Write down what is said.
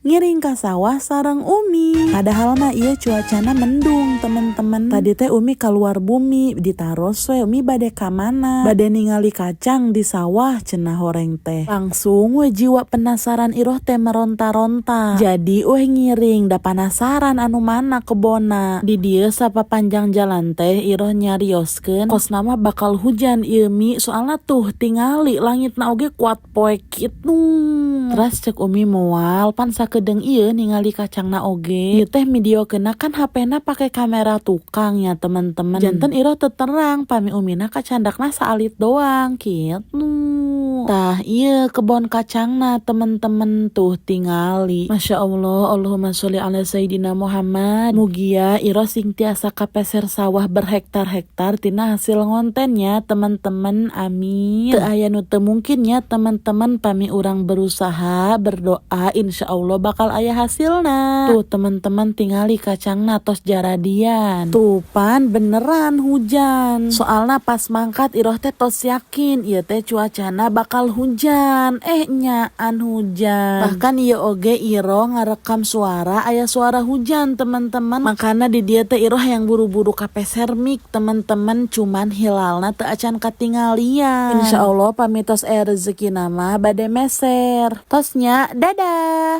ngiring ka sawah sareng Umi. Padahal mah ieu cuacana mendung temen-temen. Tadi teh Umi keluar bumi ditaros we Umi bade ka mana? Bade ningali kacang di sawah cenah horeng teh. Langsung we jiwa penasaran iroh teh meronta-ronta. Jadi ngiring da penasaran anu mana kebona. Di dieu sapapanjang jalan teh iroh nyarioskeun kosna mah bakal hujan ieu Mi, soalna tuh tingali langitna oge kuat poe kitu. Terus cek Umi moal pan sakedeung ieu ningali kacangna oge. Ieu teh videokeunna kan HP-na pake kamera tukang ya teman-teman. Janten iroh teu terang pami Umina kacandakna saalit doang kitu. Tah ieu kebon kacangna temen-temen tuh tingali. Masya Allah, Allahumma sholli ala Sayyidina Muhammad. Mugia iroh sing tiasa kapeser sawah berhektar-hektar tina hasil ngontennya teman-teman, amin. Teu aya nu teu mungkin ya teman-teman, pami urang berusaha berdoa insya Allah bakal aya hasilna. Tuh teman-teman tingali kacangna tos jaradian. Tuh pan beneran hujan. Soalna pas mangkat iroh teh tos yakin ieu teh cuacana bakal hujan. Nyaan hujan. Bahkan ieu oge iroh ngarekam suara aya suara hujan teman-teman. Makana di dieu teh iroh yang buru-buru kapeser mik teman-teman, cuman hilalna teu acan katingalian. Insya Allah pami tos aya rezeki nama bade meser. Tosnya dadah.